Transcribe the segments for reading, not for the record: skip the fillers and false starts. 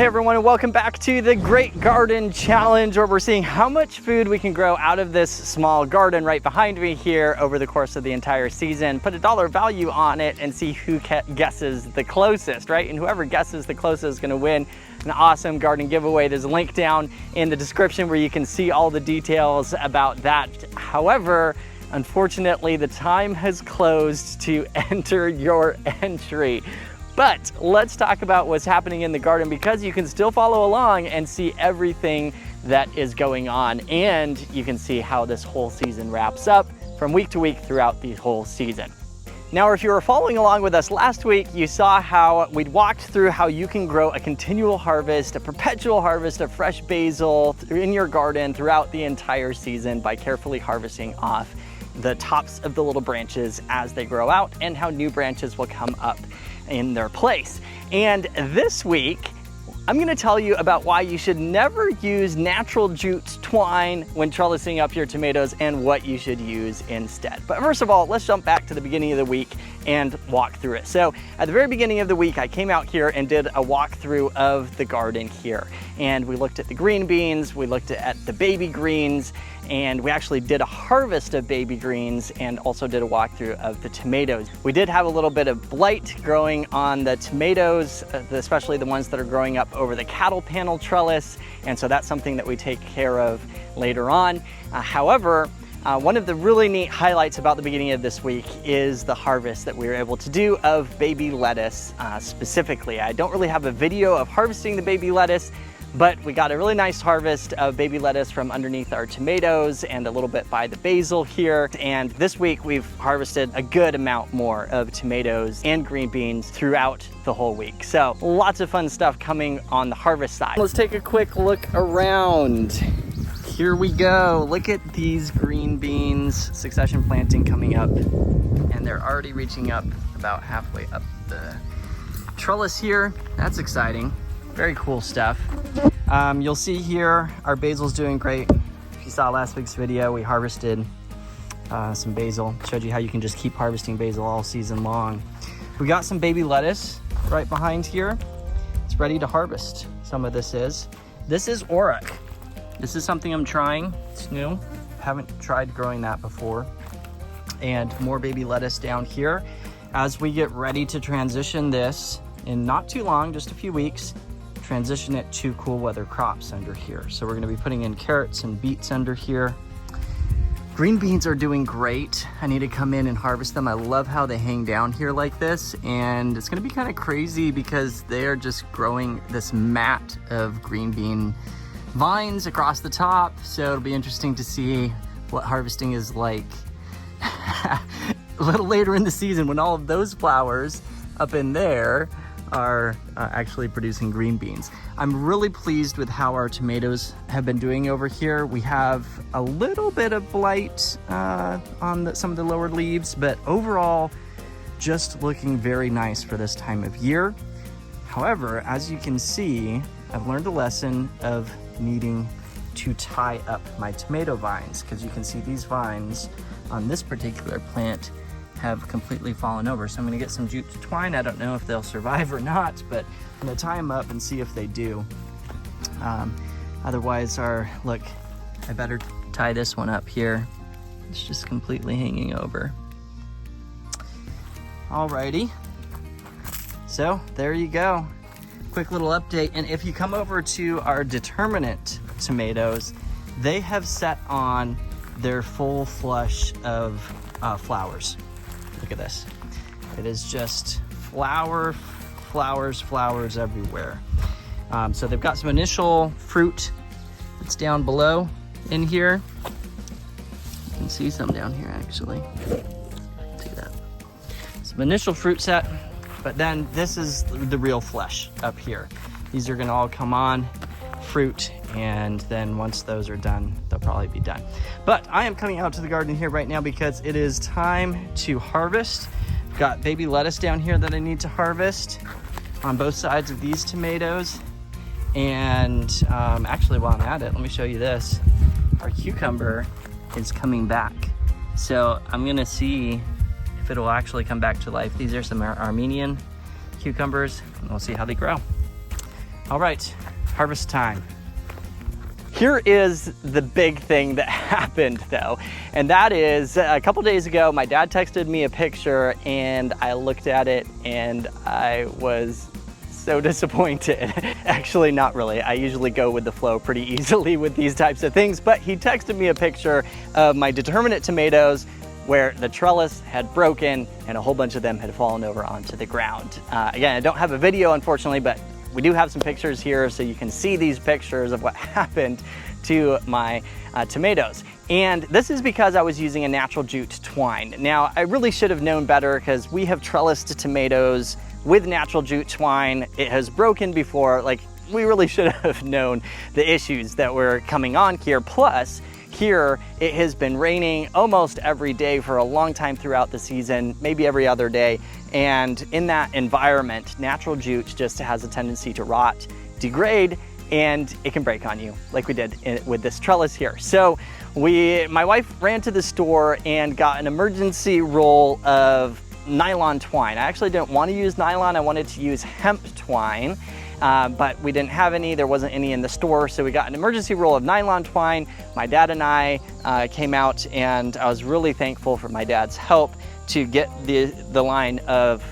Hey everyone, and welcome back to the Great Garden Challenge, where we're seeing how much food we can grow out of this small garden right behind me here over the course of the entire season. Put a dollar value on it and see who guesses the closest, right? And whoever guesses the closest is gonna win an awesome garden giveaway. There's a link down in the description where you can see all the details about that. However, unfortunately, the time has closed to enter your entry. But let's talk about what's happening in the garden, because you can still follow along and see everything that is going on, and you can see how this whole season wraps up from week to week throughout the whole season. Now, if you were following along with us last week, you saw how we'd walked through how you can grow a continual harvest, a perpetual harvest of fresh basil in your garden throughout the entire season by carefully harvesting off the tops of the little branches as they grow out, and how new branches will come up in their place. And this week, I'm gonna tell you about why you should never use natural jute twine when trellising up your tomatoes and what you should use instead. But first of all, let's jump back to the beginning of the week and walk through it. So at the very beginning of the week, I came out here and did a walkthrough of the garden here. And we looked at the green beans, we looked at the baby greens, and we actually did a harvest of baby greens and also did a walkthrough of the tomatoes. We did have a little bit of blight growing on the tomatoes, especially the ones that are growing up over the cattle panel trellis, and so that's something that we take care of later on. However, one of the really neat highlights about the beginning of this week is the harvest that we were able to do of baby lettuce specifically. I don't really have a video of harvesting the baby lettuce, but we got a really nice harvest of baby lettuce from underneath our tomatoes and a little bit by the basil here. And this week we've harvested a good amount more of tomatoes and green beans throughout the whole week. So lots of fun stuff coming on the harvest side. Let's take a quick look around. Here we go. Look at these green beans, succession planting coming up, and they're already reaching up about halfway up the trellis here. That's exciting. Very cool stuff. You'll see here our basil's doing great. If you saw last week's video, we harvested some basil. Showed you how you can just keep harvesting basil all season long. We got some baby lettuce right behind here. It's ready to harvest. Some of this is. This is Auroch. This is something I'm trying. It's new. Haven't tried growing that before. And more baby lettuce down here. As we get ready to transition this in not too long, just a few weeks, transition it to cool weather crops under here. So we're gonna be putting in carrots and beets under here. Green beans are doing great. I need to come in and harvest them. I love how they hang down here like this, and it's gonna be kind of crazy because they are just growing this mat of green bean vines across the top. So it'll be interesting to see what harvesting is like a little later in the season when all of those flowers up in there are actually producing green beans. I'm really pleased with how our tomatoes have been doing over here. We have a little bit of blight on some of the lower leaves, but overall, just looking very nice for this time of year. However, as you can see, I've learned a lesson of needing to tie up my tomato vines, because you can see these vines on this particular plant have completely fallen over. So I'm gonna get some jute twine. I don't know if they'll survive or not, but I'm gonna tie them up and see if they do. Otherwise, look, I better tie this one up here. It's just completely hanging over. Alrighty, so there you go. Quick little update. And if you come over to our determinant tomatoes, they have set on their full flush of flowers. Look at this. It is just flowers everywhere. So they've got some initial fruit that's down below in here. You can see some down here actually. See that? Some initial fruit set, but then this is the real flesh up here. These are gonna all come on, fruit, and then once those are done, they'll probably be done. But I am coming out to the garden here right now because it is time to harvest. I've got baby lettuce down here that I need to harvest on both sides of these tomatoes. And actually, while I'm at it, let me show you this. Our cucumber is coming back. So I'm gonna see if it'll actually come back to life. These are some Armenian cucumbers, and we'll see how they grow. All right, harvest time. Here is the big thing that happened though, and that is a couple days ago, my dad texted me a picture and I looked at it and I was so disappointed. Actually, not really. I usually go with the flow pretty easily with these types of things, but he texted me a picture of my determinate tomatoes where the trellis had broken and a whole bunch of them had fallen over onto the ground. Again, I don't have a video, unfortunately, but we do have some pictures here so you can see these pictures of what happened to my tomatoes. And this is because I was using a natural jute twine. Now, I really should have known better because we have trellised tomatoes with natural jute twine. It has broken before. Like, we really should have known the issues that were coming on here. Plus, here it has been raining almost every day for a long time throughout the season, maybe every other day. And in that environment, natural jute just has a tendency to rot, degrade, and it can break on you like we did with this trellis here. So my wife ran to the store and got an emergency roll of nylon twine. I actually didn't want to use nylon. I wanted to use hemp twine. But we didn't have any, there wasn't any in the store, so we got an emergency roll of nylon twine. My dad and I came out, and I was really thankful for my dad's help to get the line of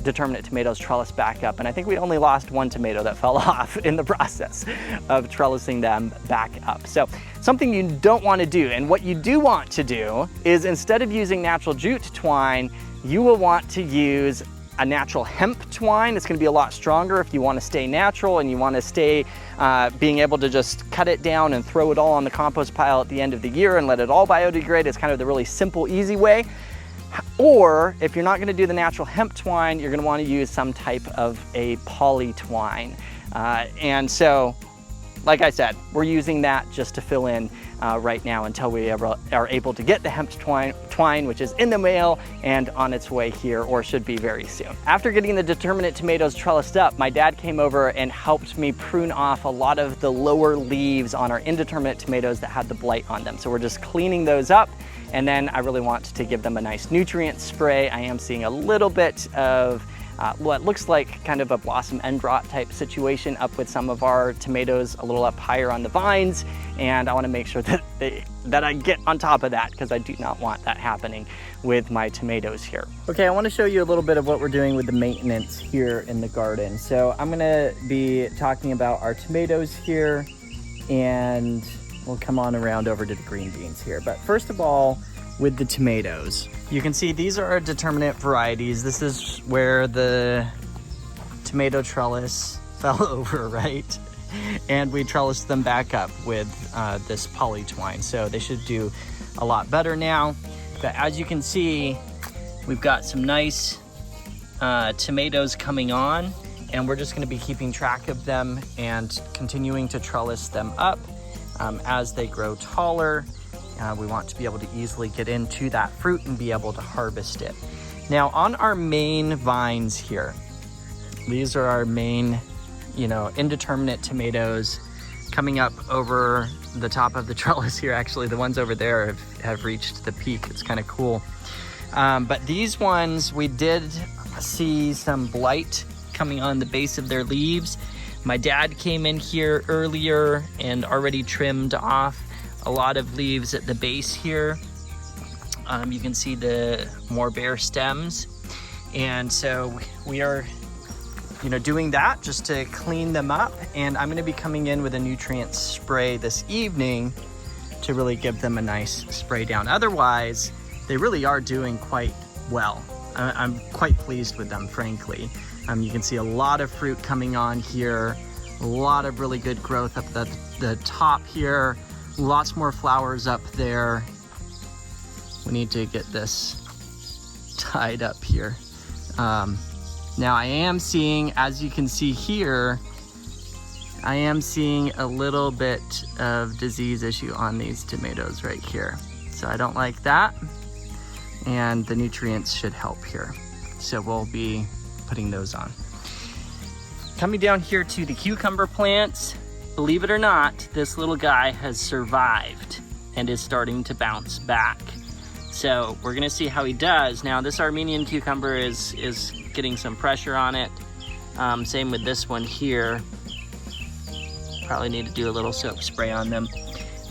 determinate tomatoes trellis back up. And I think we only lost one tomato that fell off in the process of trellising them back up. So something you don't want to do, and what you do want to do is, instead of using natural jute twine, you will want to use a natural hemp twine. It's going to be a lot stronger if you want to stay natural and you want to stay being able to just cut it down and throw it all on the compost pile at the end of the year and let it all biodegrade. It's kind of the really simple, easy way. Or if you're not going to do the natural hemp twine, you're going to want to use some type of a poly twine. And so, like I said, we're using that just to fill in right now until we ever are able to get the hemp twine, which is in the mail and on its way here, or should be very soon. After getting the determinate tomatoes trellised up, my dad came over and helped me prune off a lot of the lower leaves on our indeterminate tomatoes that had the blight on them. So we're just cleaning those up, and then I really want to give them a nice nutrient spray. I am seeing a little bit of what looks like kind of a blossom end rot type situation up with some of our tomatoes a little up higher on the vines, and I want to make sure that I get on top of that, because I do not want that happening with my tomatoes here. Okay, I want to show you a little bit of what we're doing with the maintenance here in the garden. So I'm going to be talking about our tomatoes here, and we'll come on around over to the green beans here. But first of all, with the tomatoes, you can see these are our determinate varieties. This is where the tomato trellis fell over, right? And we trellised them back up with this poly twine. So they should do a lot better now. But as you can see, we've got some nice tomatoes coming on, and we're just gonna be keeping track of them and continuing to trellis them up as they grow taller. We want to be able to easily get into that fruit and be able to harvest it. Now, on our main vines here, these are our main, indeterminate tomatoes coming up over the top of the trellis here. Actually, the ones over there have reached the peak. It's kind of cool. But these ones, we did see some blight coming on the base of their leaves. My dad came in here earlier and already trimmed off a lot of leaves at the base here. You can see the more bare stems. And so we are, doing that just to clean them up. And I'm gonna be coming in with a nutrient spray this evening to really give them a nice spray down. Otherwise, they really are doing quite well. I'm quite pleased with them, frankly. You can see a lot of fruit coming on here, a lot of really good growth up the top here. Lots more flowers up there. We need to get this tied up here. Now I am seeing, as you can see here, I am seeing a little bit of disease issue on these tomatoes right here. So I don't like that. And the nutrients should help here. So we'll be putting those on. Coming down here to the cucumber plants, believe it or not, this little guy has survived and is starting to bounce back. So we're gonna see how he does. Now this Armenian cucumber is getting some pressure on it. Same with this one here. Probably need to do a little soap spray on them.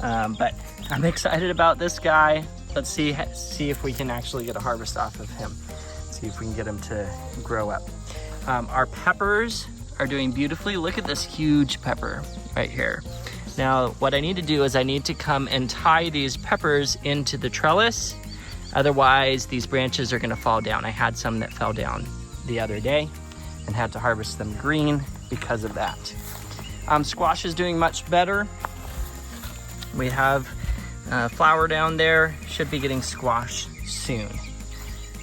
But I'm excited about this guy. Let's see if we can actually get a harvest off of him. See if we can get him to grow up. Our peppers are doing beautifully. Look at this huge pepper right here. Now, what I need to do is I need to come and tie these peppers into the trellis. Otherwise, these branches are gonna fall down. I had some that fell down the other day and had to harvest them green because of that. Squash is doing much better. We have flower down there, should be getting squash soon.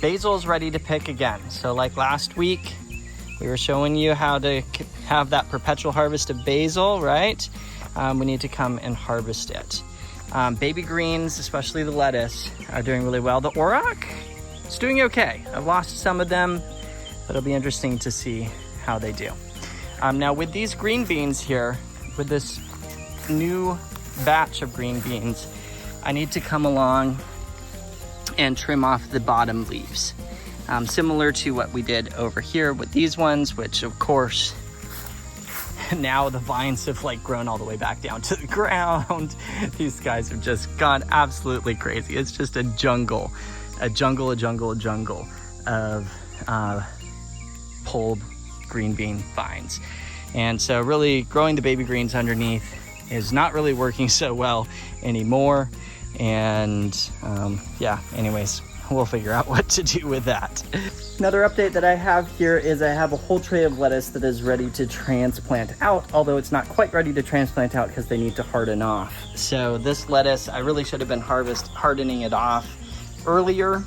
Basil is ready to pick again. So like last week, we were showing you how to have that perpetual harvest of basil, right? We need to come and harvest it. Baby greens, especially the lettuce, are doing really well. The auroch is doing okay. I've lost some of them, but it'll be interesting to see how they do. Now with these green beans here, with this new batch of green beans, I need to come along and trim off the bottom leaves. Similar to what we did over here with these ones, which of course, now the vines have like grown all the way back down to the ground. These guys have just gone absolutely crazy. It's just a jungle of pulled green bean vines. And so really growing the baby greens underneath is not really working so well anymore. And yeah, anyways, we'll figure out what to do with that. Another update that I have here is I have a whole tray of lettuce that is ready to transplant out, although it's not quite ready to transplant out because they need to harden off. So this lettuce, I really should have been hardening it off earlier.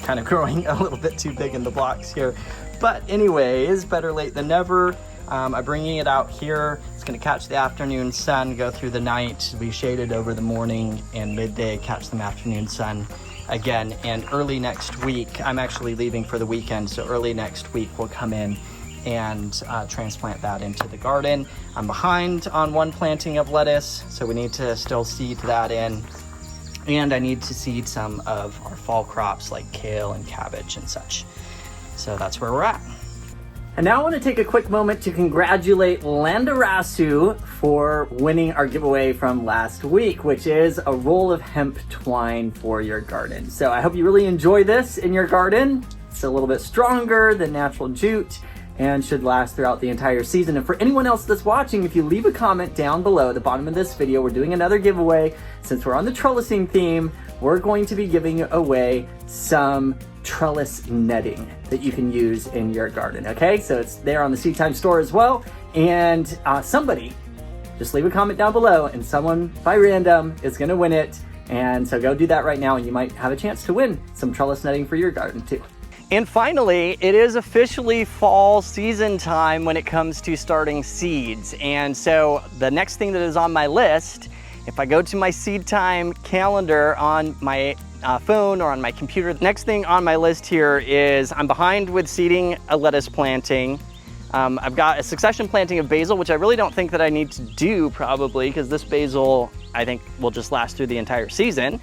Kind of growing a little bit too big in the blocks here. But anyways, better late than never. I'm bringing it out here. It's gonna catch the afternoon sun, go through the night, be shaded over the morning, and midday catch some afternoon sun again. And early next week, I'm actually leaving for the weekend, so early next week we'll come in and transplant that into the garden. I'm behind on one planting of lettuce, so we need to still seed that in. And I need to seed some of our fall crops like kale and cabbage and such. So that's where we're at. And now I want to take a quick moment to congratulate Landarasu for winning our giveaway from last week, which is a roll of hemp twine for your garden. So I hope you really enjoy this in your garden. It's a little bit stronger than natural jute and should last throughout the entire season. And for anyone else that's watching, if you leave a comment down below at the bottom of this video, we're doing another giveaway. Since we're on the trellising theme, we're going to be giving away some trellis netting that you can use in your garden, okay? So it's there on the Seedtime Store as well. And somebody, just leave a comment down below and someone by random is gonna win it. And so go do that right now and you might have a chance to win some trellis netting for your garden too. And finally, it is officially fall season time when it comes to starting seeds. And so the next thing that is on my list, if I go to my Seedtime calendar on my phone or on my computer, the next thing on my list here is I'm behind with seeding a lettuce planting. I've got a succession planting of basil, which I really don't think that I need to do probably because this basil I think will just last through the entire season.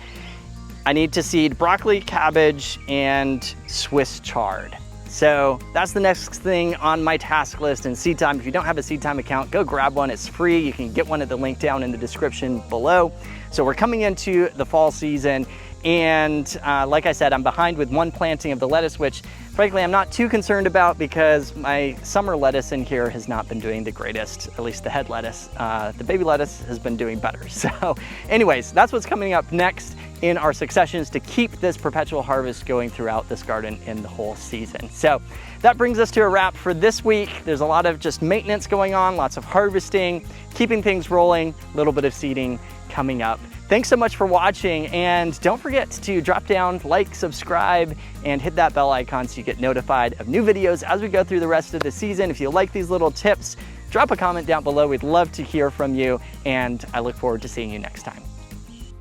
I need to seed broccoli, cabbage, and Swiss chard. So that's the next thing on my task list in Seedtime. If you don't have a Seedtime account, go grab one. It's free. You can get one at the link down in the description below. So we're coming into the fall season. And like I said, I'm behind with one planting of the lettuce, which frankly, I'm not too concerned about because my summer lettuce in here has not been doing the greatest, at least the head lettuce. The baby lettuce has been doing better. So anyways, that's what's coming up next in our successions to keep this perpetual harvest going throughout this garden in the whole season. So that brings us to a wrap for this week. There's a lot of just maintenance going on, lots of harvesting, keeping things rolling, a little bit of seeding coming up. Thanks so much for watching, and don't forget to drop down, like, subscribe, and hit that bell icon so you get notified of new videos as we go through the rest of the season. If you like these little tips, drop a comment down below. We'd love to hear from you, and I look forward to seeing you next time.